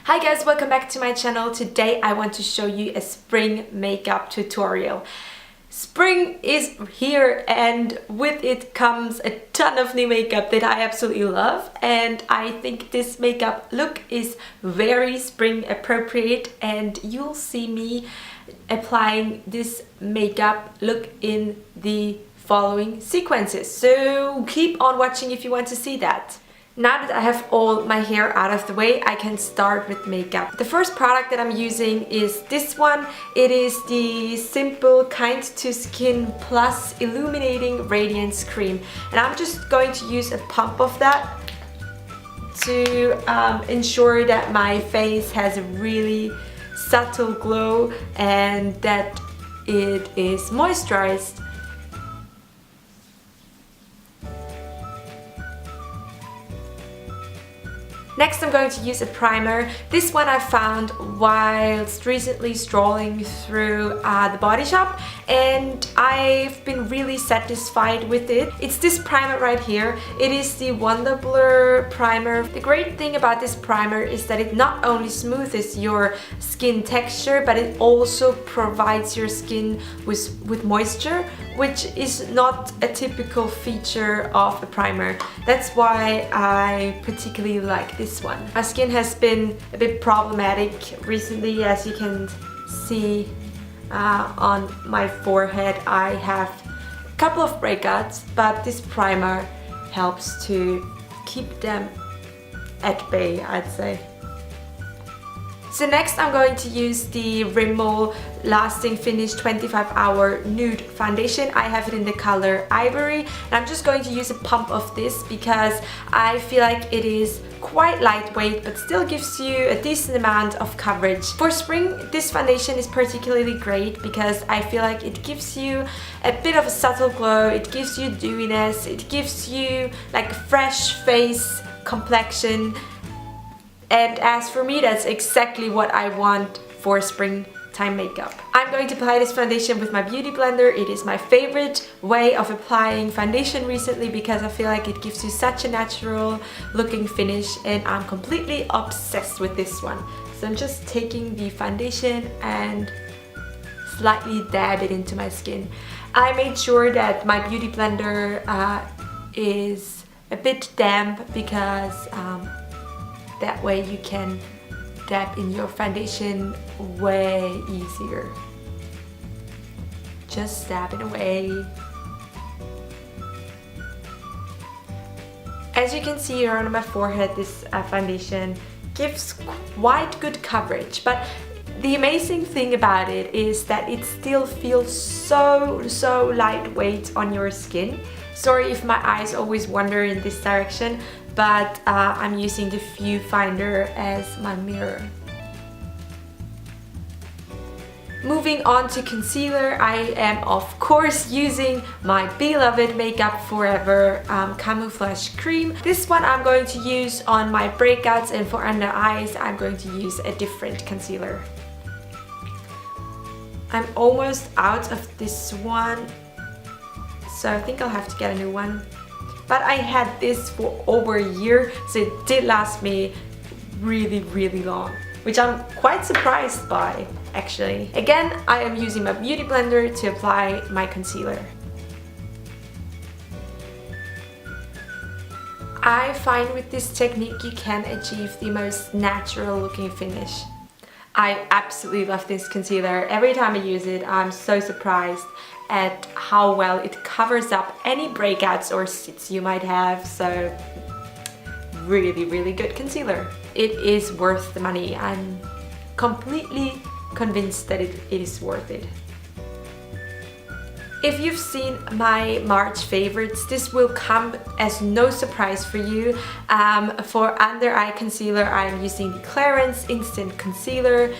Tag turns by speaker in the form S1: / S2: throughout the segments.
S1: Hi guys, welcome back to my channel. Today I want to show you a spring makeup tutorial. Spring is here and with it comes a ton of new makeup that I absolutely love, and I think this makeup look is very spring appropriate, and you'll see me applying this makeup look in the following sequences. So keep on watching if you want to see that. Now that I have all my hair out of the way, I can start with makeup. The first product that I'm using is this one. It is the Simple Kind to Skin Plus Illuminating Radiance Cream. And I'm just going to use a pump of that to ensure that my face has a really subtle glow and that it is moisturized. Next I'm going to use a primer. This one I found whilst recently strolling through the Body Shop, and I've been really satisfied with it. It's this primer right here. It is the Wonderblur primer. The great thing about this primer is that it not only smoothes your skin texture, but it also provides your skin with moisture, which is not a typical feature of a primer. That's why I particularly like this one. My skin has been a bit problematic recently, as you can see on my forehead. I have a couple of breakouts, but this primer helps to keep them at bay, I'd say. So next I'm going to use the Rimmel Lasting Finish 25-Hour Nude Foundation. I have it in the color Ivory, and I'm just going to use a pump of this because I feel like it is quite lightweight but still gives you a decent amount of coverage. For spring, this foundation is particularly great because I feel like it gives you a bit of a subtle glow, it gives you dewiness, it gives you like a fresh face complexion. And as for me, that's exactly what I want for springtime makeup. I'm going to apply this foundation with my beauty blender. It is my favorite way of applying foundation recently because I feel like it gives you such a natural looking finish, and I'm completely obsessed with this one. So I'm just taking the foundation and slightly dab it into my skin. I made sure that my beauty blender is a bit damp because that way you can dab in your foundation way easier. Just dab it away. As you can see here on my forehead, this foundation gives quite good coverage, but the amazing thing about it is that it still feels so lightweight on your skin. Sorry if my eyes always wander in this direction, but I'm using the viewfinder as my mirror. Moving on to concealer, I am of course using my beloved Makeup Forever Camouflage Cream. This one I'm going to use on my breakouts, and for under eyes I'm going to use a different concealer. I'm almost out of this one, so I think I'll have to get a new one. But I had this for over a year, so it did last me really long, which I'm quite surprised by actually. Again, I am using my beauty blender to apply my concealer. I find with this technique you can achieve the most natural looking finish. I absolutely love this concealer. Every time I use it, I'm so surprised at how well it covers up any breakouts or sits you might have. So really good concealer. It is worth the money. I'm completely convinced that it is worth it. If you've seen my March favorites, this will come as no surprise for you. For under eye concealer, I am using the Clarins Instant Concealer.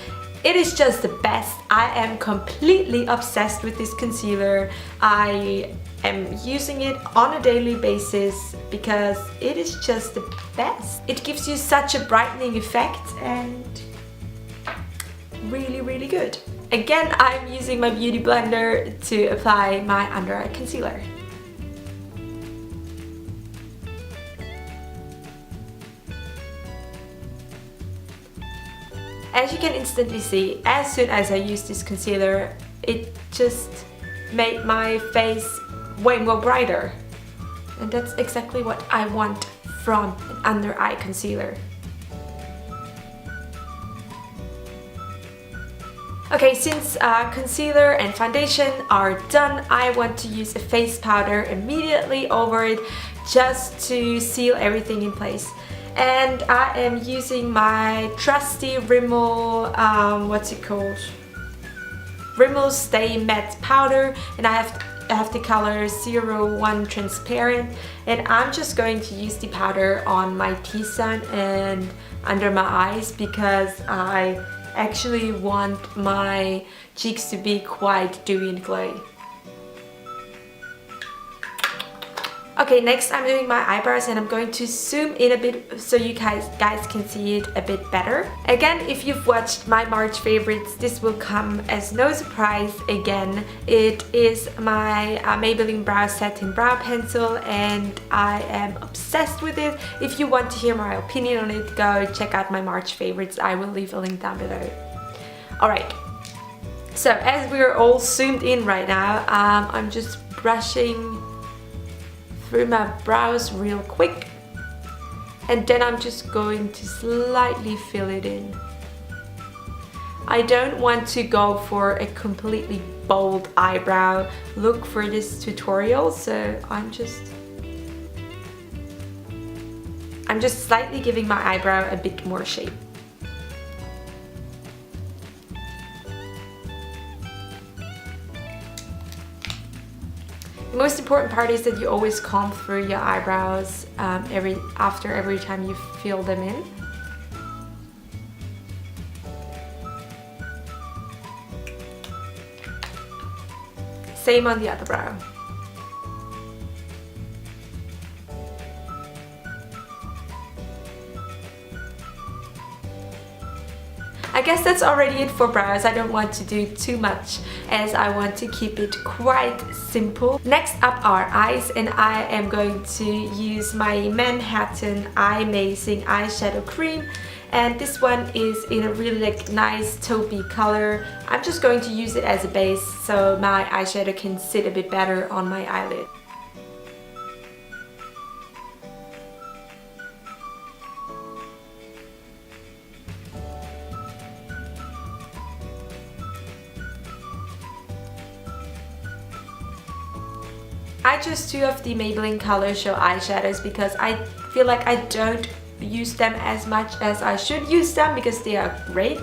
S1: It is just the best. I am completely obsessed with this concealer. I am using it on a daily basis because it is just the best. It gives you such a brightening effect and really good. Again, I'm using my beauty blender to apply my under eye concealer. As you can instantly see, as soon as I used this concealer, it just made my face way more brighter. And that's exactly what I want from an under eye concealer. Okay, since concealer and foundation are done, I want to use a face powder immediately over it just to seal everything in place. And I am using my trusty Rimmel, what's it called? Rimmel Stay Matte Powder, and I have the color 01 Transparent, and I'm just going to use the powder on my T-zone and under my eyes because I actually want my cheeks to be quite dewy and glowy. Okay, next I'm doing my eyebrows, and I'm going to zoom in a bit so you guys can see it a bit better. Again, if you've watched my March favorites, this will come as no surprise again. It is my Maybelline Brow Satin Brow Pencil, and I am obsessed with it. If you want to hear my opinion on it, go check out my March favorites. I will leave a link down below. Alright, so as we're all zoomed in right now, I'm just brushing through my brows real quick, and then I'm just going to slightly fill it in. I don't want to go for a completely bold eyebrow look for this tutorial, so I'm just slightly giving my eyebrow a bit more shape. The most important part is that you always comb through your eyebrows after every time you fill them in. Same on the other brow. I guess that's already it for brows. I don't want to do too much as I want to keep it quite simple. Next up are eyes, and I am going to use my Manhattan Eyemazing eyeshadow cream, and this one is in a really nice taupey color. I'm just going to use it as a base so my eyeshadow can sit a bit better on my eyelid. I chose two of the Maybelline Colorshow eyeshadows because I feel like I don't use them as much as I should use them because they are great.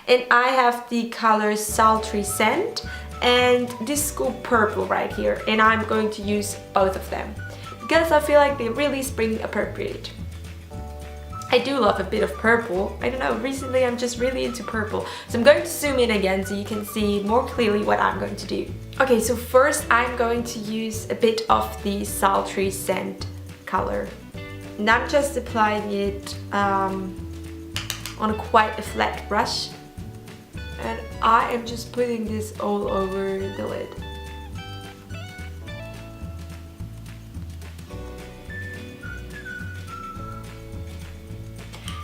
S1: And I have the color Sultry Scent and Disco Purple right here, and I'm going to use both of them because I feel like they're really spring appropriate. I do love a bit of purple. I don't know, recently I'm just really into purple. So I'm going to zoom in again so you can see more clearly what I'm going to do. Okay, so first I'm going to use a bit of the Sultry Scent color. And I'm just applying it on quite a flat brush. And I am just putting this all over the lid.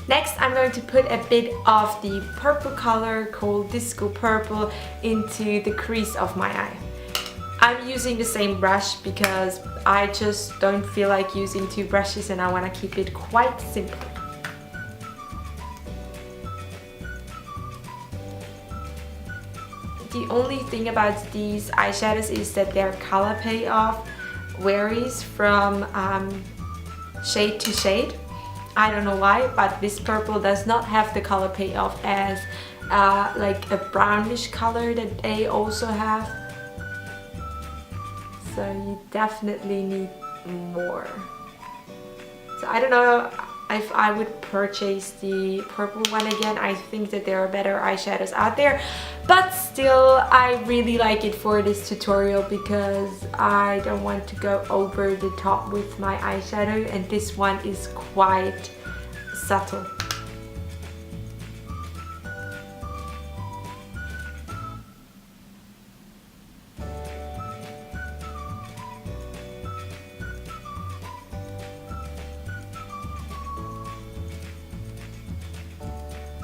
S1: Next, I'm going to put a bit of the purple color called Disco Purple into the crease of my eye. I'm using the same brush because I just don't feel like using two brushes and I want to keep it quite simple. The only thing about these eyeshadows is that their color payoff varies from shade to shade. I don't know why, but this purple does not have the color payoff as like a brownish color that they also have. So you definitely need more. So I don't know if I would purchase the purple one again. I think that there are better eyeshadows out there, but still I really like it for this tutorial because I don't want to go over the top with my eyeshadow, and this one is quite subtle.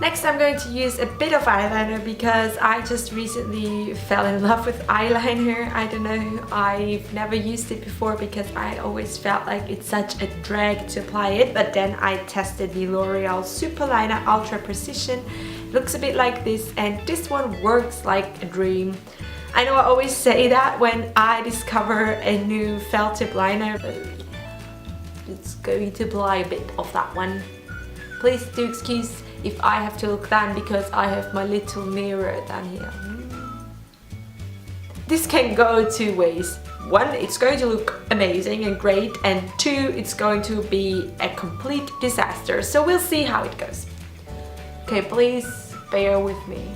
S1: Next I'm going to use a bit of eyeliner because I just recently fell in love with eyeliner. I don't know, I've never used it before because I always felt like it's such a drag to apply it, but then I tested the L'Oreal Superliner Ultra Precision. It looks a bit like this, and this one works like a dream. I know I always say that when I discover a new felt tip liner, but it's going to apply a bit of that one. Please do excuse if I have to look down because I have my little mirror down here. This can go two ways. One, it's going to look amazing and great, and two, it's going to be a complete disaster. So we'll see how it goes. Okay, please bear with me.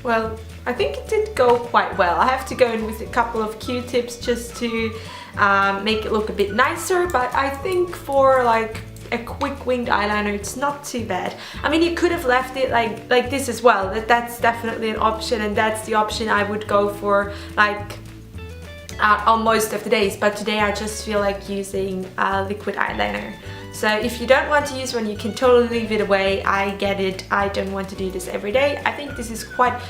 S1: Well, I think it did go quite well. I have to go in with a couple of Q-tips just to make it look a bit nicer, but I think for like a quick winged eyeliner it's not too bad. I mean, you could have left it like this as well. That's definitely an option, and that's the option I would go for like on most of the days, but today I just feel like using liquid eyeliner. So if you don't want to use one, you can totally leave it away. I get it. I don't want to do this every day. I think this is quite,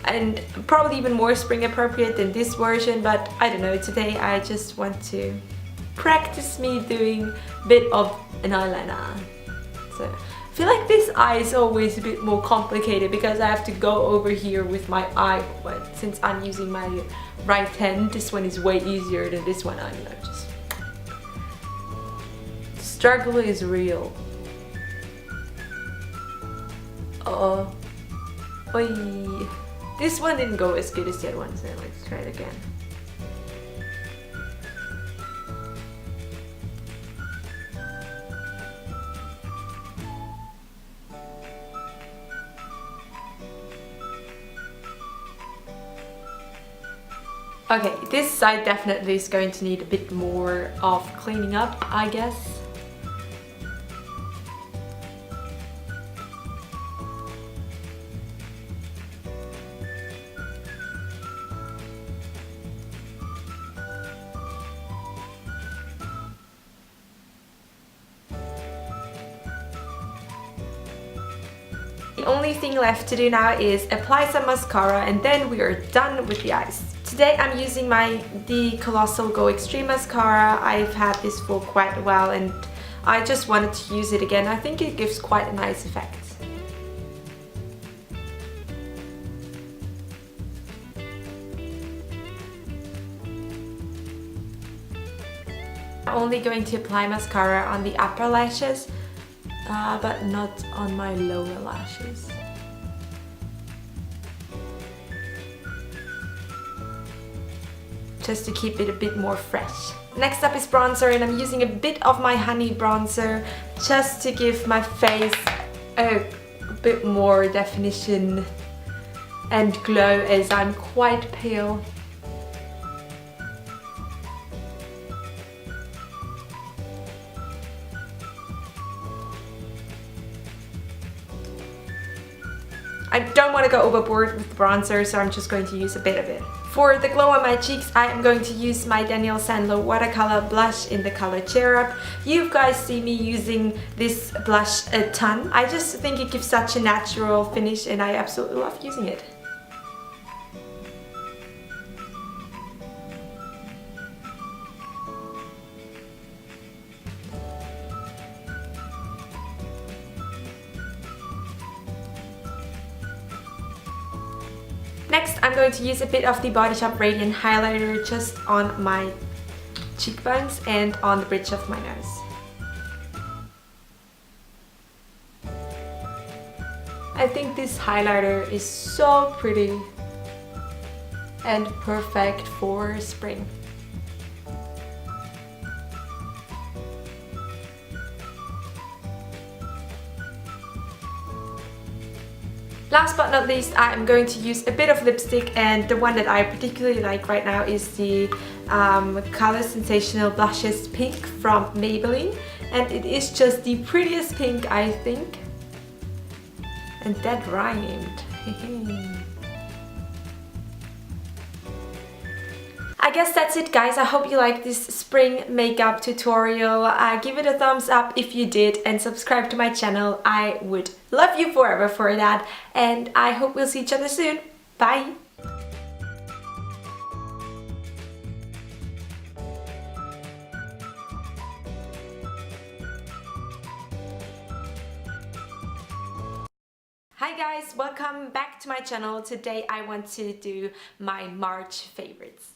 S1: and probably even more spring appropriate than this version, but I don't know, today I just want to practice me doing a bit of an eyeliner. So I feel like this eye is always a bit more complicated because I have to go over here with my eye, but since I'm using my right hand, this one is way easier than this one. I don't know, just struggle is real. Oh, oi. This one didn't go as good as the other one, so let's try it again. Okay, this side definitely is going to need a bit more of cleaning up, I guess. The only thing left to do now is apply some mascara, and then we are done with the eyes. Today I'm using the Colossal Go Extreme Mascara. I've had this for quite a while and I just wanted to use it again. I think it gives quite a nice effect. I'm only going to apply mascara on the upper lashes, but not on my lower lashes. Just to keep it a bit more fresh. Next up is bronzer, and I'm using a bit of my honey bronzer just to give my face a bit more definition and glow, as I'm quite pale. I don't want to go overboard with the bronzer, so I'm just going to use a bit of it. For the glow on my cheeks, I am going to use my Daniel Sandler Watercolour blush in the color Cherub. You guys see me using this blush a ton. I just think it gives such a natural finish and I absolutely love using it. Next, I'm going to use a bit of the Body Shop Radiant highlighter just on my cheekbones and on the bridge of my nose. I think this highlighter is so pretty and perfect for spring. Last but not least, I'm going to use a bit of lipstick, and the one that I particularly like right now is the Color Sensational Plushest Pink from Maybelline, and it is just the prettiest pink, I think. And that rhymed. I guess that's it, guys. I hope you liked this spring makeup tutorial. Give it a thumbs up if you did, and subscribe to my channel. I would love you forever for that, and I hope we'll see each other soon. Bye! Hi guys, welcome back to my channel. Today I want to do my March favorites.